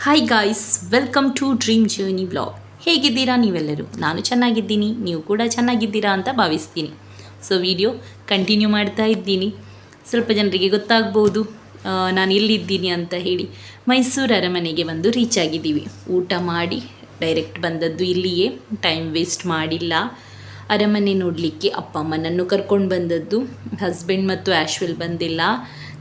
Hi guys, welcome to dream journey blog. ಹೇಗಿದ್ದೀರಾ ನೀವೆಲ್ಲರೂ? ನಾನು ಚೆನ್ನಾಗಿದ್ದೀನಿ, ನೀವು ಕೂಡ ಚೆನ್ನಾಗಿದ್ದೀರಾ ಅಂತ ಭಾವಿಸ್ತೀನಿ. ಸೊ ವಿಡಿಯೋ ಕಂಟಿನ್ಯೂ ಮಾಡ್ತಾ ಇದ್ದೀನಿ. ಸ್ವಲ್ಪ ಜನರಿಗೆ ಗೊತ್ತಾಗ್ಬೋದು ನಾನು ಎಲ್ಲಿದ್ದೀನಿ ಅಂತ ಹೇಳಿ. ಮೈಸೂರು ಅರಮನೆಗೆ ಬಂದು ರೀಚ್ ಆಗಿದ್ದೀವಿ. ಊಟ ಮಾಡಿ ಡೈರೆಕ್ಟ್ ಬಂದದ್ದು ಇಲ್ಲಿಯೇ, ಟೈಮ್ ವೇಸ್ಟ್ ಮಾಡಿಲ್ಲ. ಅರಮನೆ ನೋಡಲಿಕ್ಕೆ ಅಪ್ಪ ಅಮ್ಮನನ್ನು ಕರ್ಕೊಂಡು ಬಂದದ್ದು. ಹಸ್ಬೆಂಡ್ ಮತ್ತು ಆಶ್ವೆಲ್ ಬಂದಿಲ್ಲ.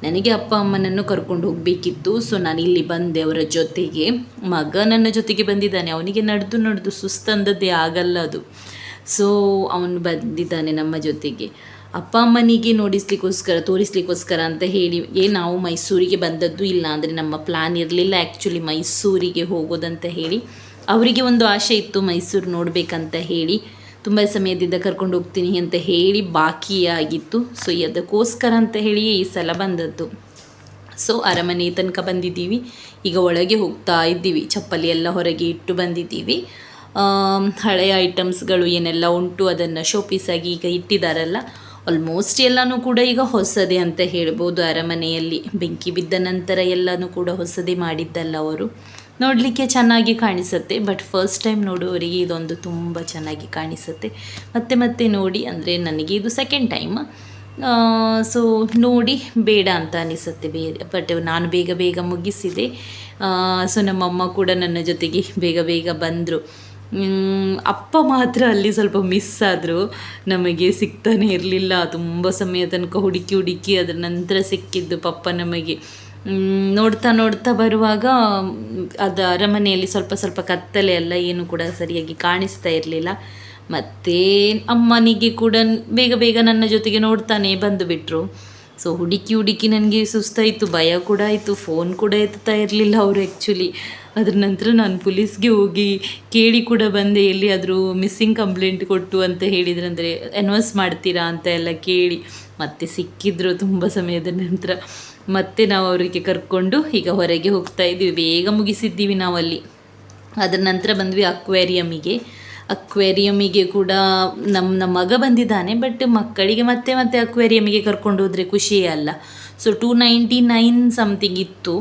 ನನಗೆ ಅಪ್ಪ ಅಮ್ಮನನ್ನು ಕರ್ಕೊಂಡು ಹೋಗಬೇಕಿತ್ತು. ಸೊ ನಾನು ಇಲ್ಲಿ ಬಂದೆ ಅವರ ಜೊತೆಗೆ. ಮಗ ನನ್ನ ಜೊತೆಗೆ ಬಂದಿದ್ದಾನೆ. ಅವನಿಗೆ ನಡೆದು ಸುಸ್ತಂದದ್ದೇ ಆಗಲ್ಲ ಅದು. ಸೊ ಅವನು ಬಂದಿದ್ದಾನೆ ನಮ್ಮ ಜೊತೆಗೆ. ಅಪ್ಪ ಅಮ್ಮನಿಗೆ ತೋರಿಸ್ಲಿಕ್ಕೋಸ್ಕರ ಅಂತ ಹೇಳಿ ನಾವು ಮೈಸೂರಿಗೆ ಬಂದದ್ದು. ಇಲ್ಲ ಅಂದರೆ ನಮ್ಮ ಪ್ಲ್ಯಾನ್ ಇರಲಿಲ್ಲ ಆ್ಯಕ್ಚುಲಿ ಮೈಸೂರಿಗೆ ಹೋಗೋದಂತ ಹೇಳಿ. ಅವರಿಗೆ ಒಂದು ಆಸೆ ಇತ್ತು ಮೈಸೂರು ನೋಡಬೇಕಂತ ಹೇಳಿ. ತುಂಬ ಸಮಯದಿಂದ ಕರ್ಕೊಂಡು ಹೋಗ್ತೀನಿ ಅಂತ ಹೇಳಿ ಬಾಕಿಯಾಗಿತ್ತು. ಸೊ ಅದಕ್ಕೋಸ್ಕರ ಅಂತ ಹೇಳಿ ಈ ಸಲ ಬಂದದ್ದು. ಸೊ ಅರಮನೆ ತನಕ ಬಂದಿದ್ದೀವಿ. ಈಗ ಒಳಗೆ ಹೋಗ್ತಾ ಇದ್ದೀವಿ. ಚಪ್ಪಲಿ ಎಲ್ಲ ಹೊರಗೆ ಇಟ್ಟು ಬಂದಿದ್ದೀವಿ. ಹಳೆಯ ಐಟಮ್ಸ್ಗಳು ಏನೆಲ್ಲ ಉಂಟು ಅದನ್ನು ಶೋಪೀಸಾಗಿ ಈಗ ಇಟ್ಟಿದ್ದಾರಲ್ಲ, ಆಲ್ಮೋಸ್ಟ್ ಎಲ್ಲನೂ ಕೂಡ ಈಗ ಹೊಸದೇ ಅಂತ ಹೇಳ್ಬೋದು. ಅರಮನೆಯಲ್ಲಿ ಬೆಂಕಿ ಬಿದ್ದ ನಂತರ ಎಲ್ಲನೂ ಕೂಡ ಹೊಸದೇ ಮಾಡಿದ್ದಲ್ಲ ಅವರು. ನೋಡಲಿಕ್ಕೆ ಚೆನ್ನಾಗಿ ಕಾಣಿಸುತ್ತೆ, ಬಟ್ ಫಸ್ಟ್ ಟೈಮ್ ನೋಡುವವರಿಗೆ ಇದೊಂದು ತುಂಬ ಚೆನ್ನಾಗಿ ಕಾಣಿಸುತ್ತೆ. ಮತ್ತೆ ನೋಡಿ, ಅಂದರೆ ನನಗೆ ಇದು ಸೆಕೆಂಡ್ ಟೈಮ್. ಸೊ ನೋಡಿ ಬೇಡ ಅಂತ ಅನಿಸುತ್ತೆ ಬೇರೆ, ಬಟ್ ನಾನು ಬೇಗ ಮುಗಿಸಿದೆ. ಸೊ ನಮ್ಮಮ್ಮ ಕೂಡ ನನ್ನ ಜೊತೆಗೆ ಬೇಗ ಬಂದರು. ಅಪ್ಪ ಮಾತ್ರ ಅಲ್ಲಿ ಸ್ವಲ್ಪ ಮಿಸ್ ಆದರು. ನಮಗೆ ಸಿಗ್ತಾನೆ ಇರಲಿಲ್ಲ. ತುಂಬ ಸಮಯ ತನಕ ಹುಡುಕಿ ಅದರ ನಂತರ ಸಿಕ್ಕಿದ್ದು ಪಪ್ಪ ನಮಗೆ. ನೋಡ್ತಾ ಬರುವಾಗ ಅದು ಅರಮನೆಯಲ್ಲಿ ಸ್ವಲ್ಪ ಕತ್ತಲೆ ಎಲ್ಲ ಏನು ಕೂಡ ಸರಿಯಾಗಿ ಕಾಣಿಸ್ತಾ ಇರಲಿಲ್ಲ. ಮತ್ತು ಅಮ್ಮನಿಗೆ ಕೂಡ ಬೇಗ ನನ್ನ ಜೊತೆಗೆ ನೋಡ್ತಾನೆ ಬಂದುಬಿಟ್ರು. ಸೊ ಹುಡುಕಿ ನನಗೆ ಸುಸ್ತಾಯಿತು, ಭಯ ಕೂಡ ಆಯಿತು. ಫೋನ್ ಕೂಡ ಎತ್ತಾ ಇರಲಿಲ್ಲ ಅವರು ಆ್ಯಕ್ಚುಲಿ. ಅದ್ರ ನಂತರ ನಾನು ಪೊಲೀಸ್ಗೆ ಹೋಗಿ ಕೇಳಿ ಕೂಡ ಬಂದೆ, ಎಲ್ಲಿಯಾದರೂ ಮಿಸ್ಸಿಂಗ್ ಕಂಪ್ಲೇಂಟ್ ಕೊಟ್ಟು ಅಂತ ಹೇಳಿದ್ರು, ಅಂದರೆ ಅನೌನ್ಸ್ ಮಾಡ್ತೀರಾ ಅಂತ ಎಲ್ಲ ಕೇಳಿ. ಮತ್ತೆ ಸಿಕ್ಕಿದ್ರು ತುಂಬ ಸಮಯದ ನಂತರ. ಮತ್ತೆ ನಾವು ಅವರಿಗೆ ಕರ್ಕೊಂಡು ಈಗ ಹೊರಗೆ ಹೋಗ್ತಾ ಇದ್ದೀವಿ. ಬೇಗ ಮುಗಿಸಿದ್ದೀವಿ ನಾವಲ್ಲಿ. ಅದರ ನಂತರ ಬಂದ್ವಿ ಅಕ್ವೇರಿಯಮಿಗೆ ಕೂಡ ನಮ್ಮ ಮಗ ಬಂದಿದ್ದಾನೆ. ಬಟ್ ಮಕ್ಕಳಿಗೆ ಮತ್ತೆ ಅಕ್ವೇರಿಯಮಿಗೆ ಕರ್ಕೊಂಡು ಹೋದರೆ ಖುಷಿಯೇ ಅಲ್ಲ. ಸೊ 299 ಸಮಥಿಂಗ್ ಇತ್ತು.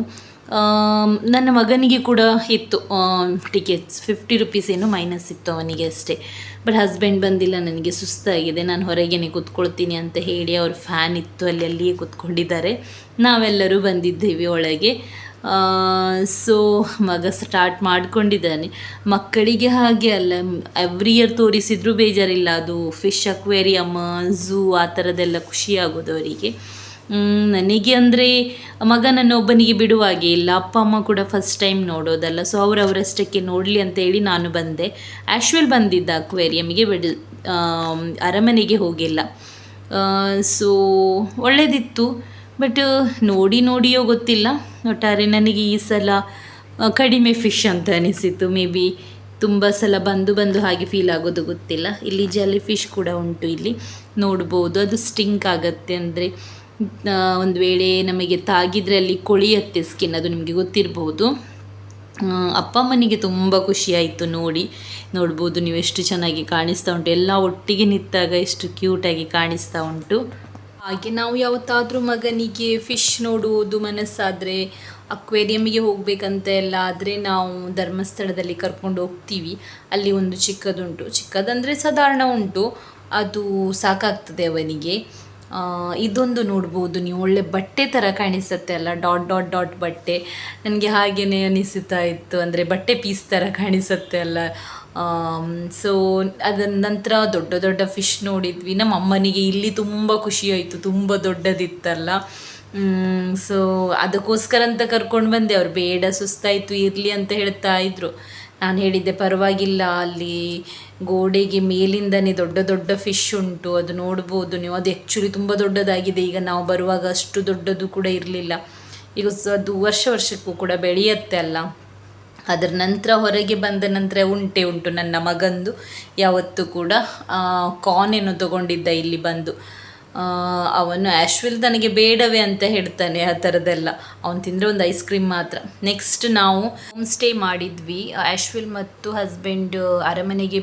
ನನ್ನ ಮಗನಿಗೆ ಕೂಡ ಇತ್ತು ಟಿಕೆಟ್ಸ್, 50 ರುಪೀಸ್ ಏನು ಮೈನಸ್ ಇತ್ತು ಅವನಿಗೆ ಅಷ್ಟೇ. ಬಟ್ ಹಸ್ಬೆಂಡ್ ಬಂದಿಲ್ಲ, ನನಗೆ ಸುಸ್ತಾಗಿದೆ, ನಾನು ಹೊರಗೇನೆ ಕೂತ್ಕೊಳ್ತೀನಿ ಅಂತ ಹೇಳಿ ಅವ್ರ ಫ್ಯಾನ್ ಇತ್ತು ಅಲ್ಲಿಯೇ ಕೂತ್ಕೊಂಡಿದ್ದಾರೆ. ನಾವೆಲ್ಲರೂ ಬಂದಿದ್ದೇವೆ ಒಳಗೆ. ಸೊ ಮಗ ಸ್ಟಾರ್ಟ್ ಮಾಡ್ಕೊಂಡಿದ್ದಾನೆ. ಮಕ್ಕಳಿಗೆ ಹಾಗೆ ಅಲ್ಲ, ಎವ್ರಿ ಇಯರ್ ತೋರಿಸಿದ್ರು ಬೇಜಾರಿಲ್ಲ. ಅದು ಫಿಶ್ ಅಕ್ವೇರಿಯಮ್, ಝೂ ಆ ಥರದ್ದೆಲ್ಲ ಖುಷಿಯಾಗೋದು ಅವರಿಗೆ. ನನಗೆ ಅಂದರೆ ಮಗನನ್ನು ಒಬ್ಬನಿಗೆ ಬಿಡುವಾಗೆ ಇಲ್ಲ. ಅಪ್ಪ ಅಮ್ಮ ಕೂಡ ಫಸ್ಟ್ ಟೈಮ್ ನೋಡೋದಲ್ಲ, ಸೊ ಅವರಷ್ಟಕ್ಕೆ ನೋಡಲಿ ಅಂತ ಹೇಳಿ ನಾನು ಬಂದೆ. ಆಶ್ವೆಲ್ ಬಂದಿದ್ದ ಅಕ್ವೇರಿಯಮಿಗೆ, ಅರಮನೆಗೆ ಹೋಗಿಲ್ಲ. ಸೊ ಒಳ್ಳೆಯದಿತ್ತು. ಬಟ್ ನೋಡಿಯೋ ಗೊತ್ತಿಲ್ಲ, ಒಟ್ಟಾರೆ ನನಗೆ ಈ ಸಲ ಕಡಿಮೆ ಫಿಶ್ ಅಂತ ಅನಿಸಿತು. ಮೇ ಬಿ ತುಂಬ ಸಲ ಬಂದು ಹಾಗೆ ಫೀಲ್ ಆಗೋದು ಗೊತ್ತಿಲ್ಲ. ಇಲ್ಲಿ ಜೆಲ್ಲಿ ಫಿಶ್ ಕೂಡ ಉಂಟು, ಇಲ್ಲಿ ನೋಡ್ಬೋದು. ಅದು ಸ್ಟಿಂಕ್ ಆಗುತ್ತೆ, ಅಂದರೆ ಒಂದು ವೇಳೆ ನಮಗೆ ತಾಗಿದ್ರೆ ಅಲ್ಲಿ ಕೊಳೆಯುತ್ತೆ ಸ್ಕಿನ್, ಅದು ನಿಮಗೆ ಗೊತ್ತಿರ್ಬೋದು. ಅಪ್ಪ ಅಮ್ಮನಿಗೆ ತುಂಬ ಖುಷಿಯಾಯಿತು ನೋಡ್ಬೋದು ನೀವು ಎಷ್ಟು ಚೆನ್ನಾಗಿ ಕಾಣಿಸ್ತಾ ಉಂಟು. ಎಲ್ಲ ಒಟ್ಟಿಗೆ ನಿಂತಾಗ ಎಷ್ಟು ಕ್ಯೂಟಾಗಿ ಕಾಣಿಸ್ತಾ ಉಂಟು. ಹಾಗೆ ನಾವು ಯಾವತ್ತಾದರೂ ಮಗನಿಗೆ ಫಿಶ್ ನೋಡುವುದು ಮನಸ್ಸಾದರೆ, ಅಕ್ವೇರಿಯಮಿಗೆ ಹೋಗಬೇಕಂತ ಎಲ್ಲ ಆದರೆ ನಾವು ಧರ್ಮಸ್ಥಳದಲ್ಲಿ ಕರ್ಕೊಂಡು ಹೋಗ್ತೀವಿ. ಅಲ್ಲಿ ಒಂದು ಚಿಕ್ಕದಂದರೆ ಸಾಧಾರಣ ಉಂಟು, ಅದು ಸಾಕಾಗ್ತದೆ ಅವನಿಗೆ. ಇದೊಂದು ನೋಡ್ಬೋದು ನೀವು, ಒಳ್ಳೆ ಬಟ್ಟೆ ಥರ ಕಾಣಿಸುತ್ತೆ ಅಲ್ಲ, ಡಾಟ್ ಬಟ್ಟೆ. ನನಗೆ ಹಾಗೆಯೇ ಅನಿಸುತ್ತಾ ಇತ್ತು, ಅಂದರೆ ಬಟ್ಟೆ ಪೀಸ್ ಥರ ಕಾಣಿಸುತ್ತೆ ಅಲ್ಲ. ಸೊ ಅದರ ನಂತರ ದೊಡ್ಡ ಫಿಶ್ ನೋಡಿದ್ವಿ. ನಮ್ಮ ಅಮ್ಮನಿಗೆ ಇಲ್ಲಿ ತುಂಬ ಖುಷಿಯಾಯಿತು, ತುಂಬ ದೊಡ್ಡದಿತ್ತಲ್ಲ. ಸೊ ಅದಕ್ಕೋಸ್ಕರ ಅಂತ ಕರ್ಕೊಂಡು ಬಂದೆ. ಅವ್ರು ಬೇಡ, ಸುಸ್ತಾಯಿತು, ಇರಲಿ ಅಂತ ಹೇಳ್ತಾ ಇದ್ರು. ನಾನು ಹೇಳಿದ್ದೆ ಪರವಾಗಿಲ್ಲ, ಅಲ್ಲಿ ಗೋಡೆಗೆ ಮೇಲಿಂದನೇ ದೊಡ್ಡ ಫಿಶ್ ಉಂಟು, ಅದು ನೋಡ್ಬೋದು ನೀವು. ಅದು ಆ್ಯಕ್ಚುಲಿ ತುಂಬ ದೊಡ್ಡದಾಗಿದೆ. ಈಗ ನಾವು ಬರುವಾಗ ಅಷ್ಟು ದೊಡ್ಡದು ಕೂಡ ಇರಲಿಲ್ಲ. ಈಗ ಅದು ವರ್ಷಕ್ಕೂ ಕೂಡ ಬೆಳೆಯುತ್ತೆ ಅಲ್ಲ. ಅದರ ನಂತರ ಹೊರಗೆ ಬಂದ ನಂತರ ಉಂಟು ನನ್ನ ಮಗಂದು. ಯಾವತ್ತೂ ಕೂಡ ಕಾರ್ನ್ ಏನೋ ತೊಗೊಂಡಿದ್ದ ಇಲ್ಲಿ ಬಂದು. ಅವನು ಆ್ಯಶ್ವಿಲ್ ನನಗೆ ಬೇಡವೇ ಅಂತ ಹೇಳ್ತಾನೆ, ಆ ಥರದ್ದೆಲ್ಲ. ಅವನು ತಿಂದರೆ ಒಂದು ಐಸ್ ಕ್ರೀಮ್ ಮಾತ್ರ. ನೆಕ್ಸ್ಟ್ ನಾವು ಹೋಮ್ ಸ್ಟೇ ಮಾಡಿದ್ವಿ. ಆ್ಯಶ್ವಿಲ್ ಮತ್ತು ಹಸ್ಬೆಂಡ್ ಅರಮನೆಗೆ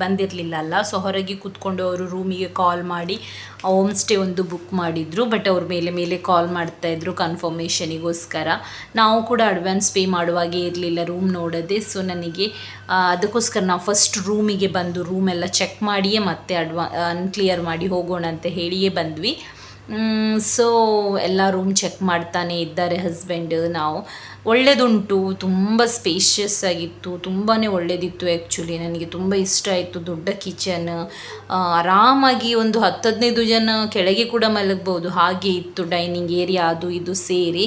ಬಂದಿರಲಿಲ್ಲ ಅಲ್ಲ, ಸೊ ಹೊರಗೆ ಕೂತ್ಕೊಂಡು ಅವರು ರೂಮಿಗೆ ಕಾಲ್ ಮಾಡಿ ಹೋಮ್ ಸ್ಟೇ ಒಂದು ಬುಕ್ ಮಾಡಿದರು. ಬಟ್ ಅವ್ರ ಮೇಲೆ ಕಾಲ್ ಮಾಡ್ತಾಯಿದ್ರು ಕನ್ಫರ್ಮೇಷನಿಗೋಸ್ಕರ. ನಾವು ಕೂಡ ಅಡ್ವಾನ್ಸ್ ಪೇ ಮಾಡುವಾಗೆ ಇರಲಿಲ್ಲ ರೂಮ್ ನೋಡೋದೆ. ಸೊ ನನಗೆ ಅದಕ್ಕೋಸ್ಕರ ನಾವು ಫಸ್ಟ್ ರೂಮಿಗೆ ಬಂದು ರೂಮೆಲ್ಲ ಚೆಕ್ ಮಾಡಿಯೇ ಮತ್ತೆ ಅನ್ಕ್ಲಿಯರ್ ಮಾಡಿ ಹೋಗೋಣ ಅಂತ ಹೇಳಿಯೇ ಬಂದ್ವಿ. ಸೊ ಎಲ್ಲ ರೂಮ್ ಚೆಕ್ ಮಾಡ್ತಾನೆ ಇದ್ದಾರೆ ಹಸ್ಬೆಂಡ್. ನಾವು ಒಳ್ಳೆಯದುಂಟು, ತುಂಬ ಸ್ಪೇಷಿಯಸ್ ಆಗಿತ್ತು, ತುಂಬಾ ಒಳ್ಳೆಯದಿತ್ತು. ಆ್ಯಕ್ಚುಲಿ ನನಗೆ ತುಂಬ ಇಷ್ಟ ಆಯಿತು. ದೊಡ್ಡ ಕಿಚನ್, ಆರಾಮಾಗಿ ಒಂದು 10-15 ಜನ ಕೆಳಗೆ ಕೂಡ ಮಲಗ್ಬೋದು ಹಾಗೆ ಇತ್ತು. ಡೈನಿಂಗ್ ಏರಿಯಾ ಅದು ಇದು ಸೇರಿ.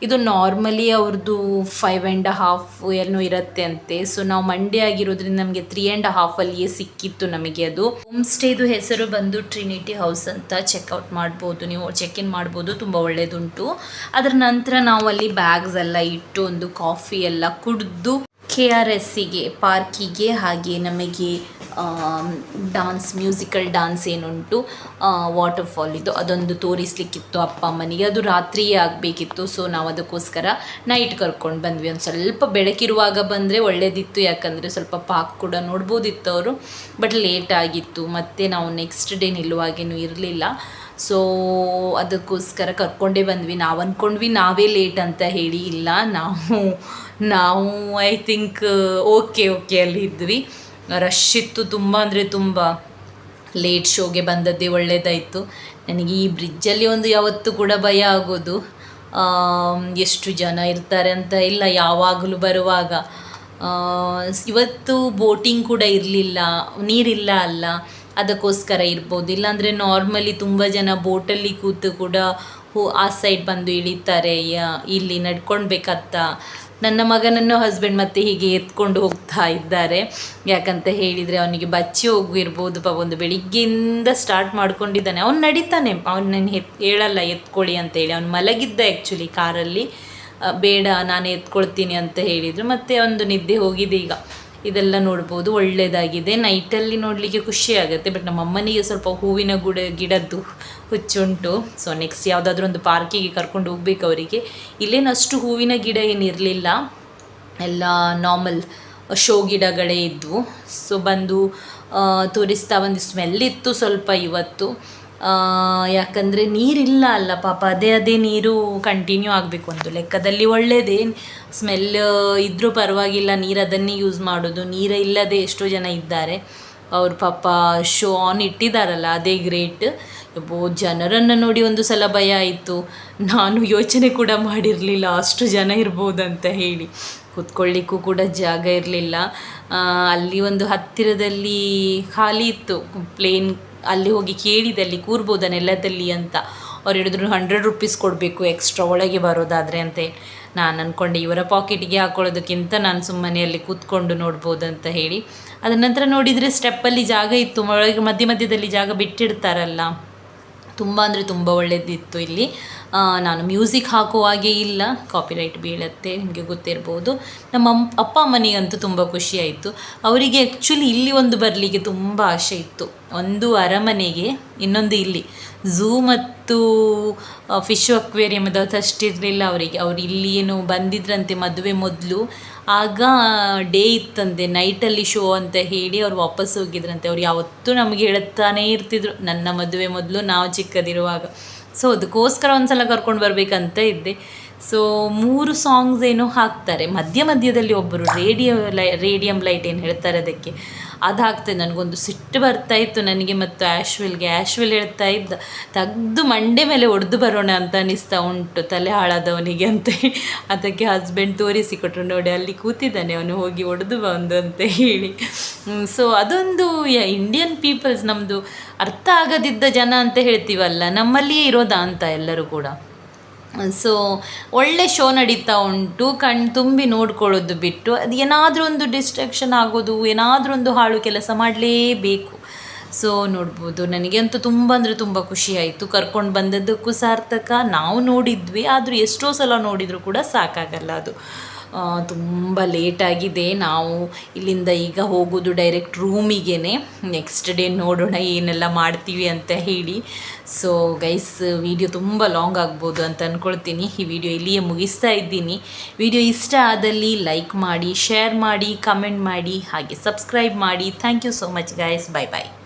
ಇದು ನಾರ್ಮಲಿ ಅವ್ರದ್ದು 5.5 ಏನೋ ಇರುತ್ತೆ ಅಂತೆ. ಸೊ ನಾವು ಮಂಡೇ ಆಗಿರೋದ್ರಿಂದ ನಮಗೆ 3.5 ಸಿಕ್ಕಿತ್ತು ನಮಗೆ ಅದು. ಹೋಮ್ ಸ್ಟೇದು ಹೆಸರು ಬಂದು ಟ್ರಿನಿಟಿ ಹೌಸ್ ಅಂತ. ಚೆಕ್ಔಟ್ ಮಾಡ್ಬೋದು, ನೀವು ಚೆಕ್ ಇನ್ ಮಾಡ್ಬೋದು, ತುಂಬ ಒಳ್ಳೆಯದುಂಟು. ಅದರ ನಂತರ ನಾವು ಅಲ್ಲಿ ಬ್ಯಾಗ್ಸ್ ಎಲ್ಲ ಇಟ್ಟು ಒಂದು ಕಾಫಿ ಎಲ್ಲ ಕುಡಿದು KRSಗೆ ಪಾರ್ಕಿಗೆ, ಹಾಗೆ ನಮಗೆ ಮ್ಯೂಸಿಕಲ್ ಡ್ಯಾನ್ಸ್ ಏನುಂಟು ವಾಟರ್ಫಾಲ್ ಇದು ಅದೊಂದು ತೋರಿಸ್ಲಿಕ್ಕಿತ್ತು ಅಪ್ಪ ಅಮ್ಮನಿಗೆ. ಅದು ರಾತ್ರಿಯೇ ಆಗಬೇಕಿತ್ತು. ಸೊ ನಾವು ಅದಕ್ಕೋಸ್ಕರ ನೈಟ್ ಕರ್ಕೊಂಡು ಬಂದ್ವಿ. ಒಂದು ಸ್ವಲ್ಪ ಬೆಳಕಿರುವಾಗ ಬಂದರೆ ಒಳ್ಳೆಯದಿತ್ತು, ಯಾಕಂದರೆ ಸ್ವಲ್ಪ ಪಾರ್ಕ್ ಕೂಡ ನೋಡ್ಬೋದಿತ್ತು ಅವರು. ಬಟ್ ಲೇಟ್ ಆಗಿತ್ತು, ಮತ್ತು ನಾವು ನೆಕ್ಸ್ಟ್ ಡೇ ನಿಲ್ಲುವಾಗೇನೂ ಇರಲಿಲ್ಲ. ಸೊ ಅದಕ್ಕೋಸ್ಕರ ಕರ್ಕೊಂಡೇ ಬಂದ್ವಿ. ನಾವು ಅಂದ್ಕೊಂಡ್ವಿ ನಾವೇ ಲೇಟ್ ಅಂತ ಹೇಳಿ. ಇಲ್ಲ, ನಾವು ಐ ಥಿಂಕ್ ಓಕೆ ಅಲ್ಲಿ ಇದ್ವಿ. ರಶ್ ಇತ್ತು ತುಂಬ, ಅಂದರೆ ತುಂಬ. ಲೇಟ್ ಶೋಗೆ ಬಂದದ್ದೇ ಒಳ್ಳೆಯದಾಯಿತು. ನನಗೆ ಈ ಬ್ರಿಡ್ಜಲ್ಲಿ ಒಂದು ಯಾವತ್ತೂ ಕೂಡ ಭಯ ಆಗೋದು, ಎಷ್ಟು ಜನ ಇರ್ತಾರೆ ಅಂತ ಇಲ್ಲ ಯಾವಾಗಲೂ ಬರುವಾಗ. ಇವತ್ತು ಬೋಟಿಂಗ್ ಕೂಡ ಇರಲಿಲ್ಲ, ನೀರಿಲ್ಲ ಅಲ್ಲ, ಅದಕ್ಕೋಸ್ಕರ ಇರ್ಬೋದು. ಇಲ್ಲಾಂದರೆ ನಾರ್ಮಲಿ ತುಂಬ ಜನ ಬೋಟಲ್ಲಿ ಕೂತು ಕೂಡ ಆ ಸೈಡ್ ಬಂದು ಇಳಿತಾರೆ. ಇಲ್ಲಿ ನಡ್ಕೊಳ್ಬೇಕತ್ತ. ನನ್ನ ಮಗನನ್ನು ಹಸ್ಬೆಂಡ್ ಮತ್ತೆ ಹೀಗೆ ಎತ್ಕೊಂಡು ಹೋಗ್ತಾ ಇದ್ದಾರೆ. ಯಾಕಂತ ಹೇಳಿದರೆ ಅವನಿಗೆ ಬಚ್ಚಿ ಹೋಗಿರ್ಬೋದು ಪಾಪ. ಒಂದು ಬೆಳಿಗ್ಗೆಯಿಂದ ಸ್ಟಾರ್ಟ್ ಮಾಡ್ಕೊಂಡಿದ್ದಾನೆ. ಅವ್ನು ನಡೀತಾನೆ, ಅವನು ಹೇಳಲ್ಲ ಎತ್ಕೊಳ್ಳಿ ಅಂತೇಳಿ. ಅವ್ನು ಮಲಗಿದ್ದ ಆ್ಯಕ್ಚುಲಿ ಕಾರಲ್ಲಿ. ಬೇಡ ನಾನು ಎತ್ಕೊಳ್ತೀನಿ ಅಂತ ಹೇಳಿದರು. ಮತ್ತು ಒಂದು ನಿದ್ದೆ ಹೋಗಿದೆ ಈಗ. ಇದೆಲ್ಲ ನೋಡ್ಬೋದು, ಒಳ್ಳೆಯದಾಗಿದೆ. ನೈಟಲ್ಲಿ ನೋಡಲಿಕ್ಕೆ ಖುಷಿ ಆಗುತ್ತೆ. ಬಟ್ ನಮ್ಮ ಅಮ್ಮನಿಗೆ ಸ್ವಲ್ಪ ಹೂವಿನ ಗಿಡದ್ದು ಹುಚ್ಚುಂಟು. ಸೊ ನೆಕ್ಸ್ಟ್ ಯಾವುದಾದ್ರೂ ಒಂದು ಪಾರ್ಕಿಗೆ ಕರ್ಕೊಂಡು ಹೋಗ್ಬೇಕು ಅವರಿಗೆ. ಇಲ್ಲೇನಷ್ಟು ಹೂವಿನ ಗಿಡ ಏನಿರಲಿಲ್ಲ, ಎಲ್ಲ ನಾರ್ಮಲ್ ಶೋ ಗಿಡಗಳೇ ಇದ್ವು. ಸೊ ಬಂದು ತೋರಿಸ್ತಾ ಒಂದು ಸ್ಮೆಲ್ಲಿತ್ತು ಸ್ವಲ್ಪ ಇವತ್ತು. ಯಾಕಂದರೆ ನೀರಿಲ್ಲ ಅಲ್ಲ ಪಾಪ, ಅದೇ ನೀರು ಕಂಟಿನ್ಯೂ ಆಗಬೇಕು. ಒಂದು ಲೆಕ್ಕದಲ್ಲಿ ಒಳ್ಳೆಯದೇ, ಸ್ಮೆಲ್ ಇದ್ದರೂ ಪರವಾಗಿಲ್ಲ, ನೀರು ಅದನ್ನೇ ಯೂಸ್ ಮಾಡೋದು. ನೀರು ಇಲ್ಲದೆ ಎಷ್ಟೋ ಜನ ಇದ್ದಾರೆ, ಅವ್ರು ಪಾಪ ಶೋ ಆನ್ ಇಟ್ಟಿದ್ದಾರಲ್ಲ, ಅದೇ ಗ್ರೇಟ್. ಜನರನ್ನು ನೋಡಿ ಒಂದು ಸಲ ಭಯ ಆಯಿತು. ನಾನು ಯೋಚನೆ ಕೂಡ ಮಾಡಿರಲಿಲ್ಲ ಅಷ್ಟು ಜನ ಇರ್ಬೋದಂತ ಹೇಳಿ. ಕೂತ್ಕೊಳ್ಳಿಕ್ಕೂ ಕೂಡ ಜಾಗ ಇರಲಿಲ್ಲ. ಅಲ್ಲಿ ಒಂದು ಹತ್ತಿರದಲ್ಲಿ ಖಾಲಿ ಇತ್ತು ಪ್ಲೇನ್. ಅಲ್ಲಿ ಹೋಗಿ ಕೇಳಿದೆ, ಅಲ್ಲಿ ಕೂರ್ಬೋದ ನೆಲದಲ್ಲಿ ಅಂತ. ಅವ್ರು ಹೇಳಿದ್ರು 100 ರೂಪೀಸ್ ಕೊಡಬೇಕು ಎಕ್ಸ್ಟ್ರಾ ಒಳಗೆ ಬರೋದಾದರೆ ಅಂತ. ನಾನು ಅಂದ್ಕೊಂಡೆ ಇವರ ಪಾಕೆಟಿಗೆ ಹಾಕೊಳ್ಳೋದಕ್ಕಿಂತ ನಾನು ಸುಮ್ಮನೆ ಅಲ್ಲಿ ಕೂತ್ಕೊಂಡು ನೋಡ್ಬೋದಂತ ಹೇಳಿ. ಅದರ ನಂತರ ನೋಡಿದರೆ ಸ್ಟೆಪ್ಪಲ್ಲಿ ಜಾಗ ಇತ್ತು, ಒಳಗೆ ಮಧ್ಯದಲ್ಲಿ ಜಾಗ ಬಿಟ್ಟಿರ್ತಾರಲ್ಲ, ತುಂಬ ಅಂದರೆ ತುಂಬ ಒಳ್ಳೆಯದಿತ್ತು ಇಲ್ಲಿ. ನಾನು ಮ್ಯೂಸಿಕ್ ಹಾಕುವಾಗೆ ಇಲ್ಲ, ಕಾಪಿರೈಟ್ ಬೀಳುತ್ತೆ, ನಿಮಗೆ ಗೊತ್ತಿರ್ಬೋದು. ನಮ್ಮ ಅಪ್ಪ ಅಮ್ಮನಿಗಂತೂ ತುಂಬ ಖುಷಿಯಾಯಿತು. ಅವರಿಗೆ ಆ್ಯಕ್ಚುಲಿ ಇಲ್ಲಿ ಒಂದು ಬರಲಿಕ್ಕೆ ತುಂಬ ಆಸೆ ಇತ್ತು. ಒಂದು ಅರಮನೆಗೆ, ಇನ್ನೊಂದು ಇಲ್ಲಿ ಝೂ ಮತ್ತು ಫಿಶ್ ಅಕ್ವೇರಿಯಮ್ ಅದು ಅಷ್ಟಿರಲಿಲ್ಲ ಅವರಿಗೆ. ಅವ್ರು ಇಲ್ಲಿ ಏನು ಬಂದಿದ್ರಂತೆ ಮದುವೆ ಮೊದಲು, ಆಗ ಡೇ ಇತ್ತಂತೆ, ನೈಟಲ್ಲಿ ಶೋ ಅಂತ ಹೇಳಿ ಅವ್ರು ವಾಪಸ್ ಹೋಗಿದ್ರಂತೆ. ಅವ್ರು ಯಾವತ್ತೂ ನಮಗೆ ಹೇಳುತ್ತಾನೇ ಇರ್ತಿದ್ರು, ನನ್ನ ಮದುವೆ ಮೊದಲು ನಾವು ಚಿಕ್ಕದಿರುವಾಗ. ಸೊ ಅದಕ್ಕೋಸ್ಕರ ಒಂದು ಸಲ ಕರ್ಕೊಂಡು ಬರಬೇಕಂತ ಇದ್ದೆ. ಸೊ 3 ಸಾಂಗ್ಸ್ ಏನೋ ಹಾಕ್ತಾರೆ ಮಧ್ಯದಲ್ಲಿ. ಒಬ್ಬರು ರೇಡಿಯಂ ಲೈಟ್ ಏನು ಹೇಳ್ತಾರೆ ಅದಕ್ಕೆ, ಅದು ಹಾಕ್ತದೆ. ನನಗೊಂದು ಸಿಟ್ಟು ಬರ್ತಾಯಿತ್ತು ನನಗೆ ಮತ್ತು ಆ್ಯಶ್ವಿಲ್ ಹೇಳ್ತಾ ಇದ್ದ, ತೆಗೆದು ಮಂಡೆ ಮೇಲೆ ಒಡೆದು ಬರೋಣ ಅಂತ ಅನ್ನಿಸ್ತಾ ಉಂಟು, ತಲೆ ಹಾಳಾದವನಿಗೆ ಅಂತ. ಅದಕ್ಕೆ ಹಸ್ಬೆಂಡ್ ತೋರಿಸಿಕೊಟ್ರು, ನೋಡಿ ಅಲ್ಲಿ ಕೂತಿದ್ದಾನೆ ಅವನು, ಹೋಗಿ ಒಡೆದು ಬಂದು ಅಂತ ಹೇಳಿ. ಸೊ ಅದೊಂದು ಇಂಡಿಯನ್ ಪೀಪಲ್ಸ್, ನಮ್ಮದು ಅರ್ಥ ಆಗದಿದ್ದ ಜನ ಅಂತ ಹೇಳ್ತೀವಲ್ಲ, ನಮ್ಮಲ್ಲಿಯೇ ಇರೋದಾ ಅಂತ ಎಲ್ಲರೂ ಕೂಡ. ಸೊ ಒಳ್ಳೆ ಶೋ ನಡೀತಾ ಉಂಟು, ತುಂಬಿ ನೋಡ್ಕೊಳ್ಳೋದು ಬಿಟ್ಟು ಅದು ಏನಾದರೂ ಒಂದು ಡಿಸ್ಟ್ರಾಕ್ಷನ್ ಆಗೋದು, ಏನಾದರೂ ಒಂದು ಹಾಳು ಕೆಲಸ ಮಾಡಲೇಬೇಕು. ಸೊ ನೋಡ್ಬೋದು, ನನಗಂತೂ ತುಂಬ ಅಂದರೆ ತುಂಬ ಖುಷಿಯಾಯಿತು. ಕರ್ಕೊಂಡು ಬಂದದ್ದಕ್ಕೂ ಸಾರ್ಥಕ. ನಾವು ನೋಡಿದ್ವಿ, ಆದರೂ ಎಷ್ಟೋ ಸಲ ನೋಡಿದರೂ ಕೂಡ ಸಾಕಾಗಲ್ಲ ಅದು. ತುಂಬ ಲೇಟಾಗಿದೆ. ನಾವು ಇಲ್ಲಿಂದ ಈಗ ಹೋಗೋದು ಡೈರೆಕ್ಟ್ ರೂಮಿಗೆ. ನೆಕ್ಸ್ಟ್ ಡೇ ನೋಡೋಣ ಏನೆಲ್ಲ ಮಾಡ್ತೀವಿ ಅಂತ ಹೇಳಿ. ಸೊ ಗೈಸ್, ವಿಡಿಯೋ ತುಂಬ ಲಾಂಗ್ ಆಗ್ಬೋದು ಅಂತ ಅಂದ್ಕೊಳ್ತೀನಿ. ಈ ವಿಡಿಯೋ ಇಲ್ಲಿಯೇ ಮುಗಿಸ್ತಾ ಇದ್ದೀನಿ. ವಿಡಿಯೋ ಇಷ್ಟ ಆದಲ್ಲಿ ಲೈಕ್ ಮಾಡಿ, ಶೇರ್ ಮಾಡಿ, ಕಮೆಂಟ್ ಮಾಡಿ, ಹಾಗೆ ಸಬ್ಸ್ಕ್ರೈಬ್ ಮಾಡಿ. Thank you so much guys. Bye bye.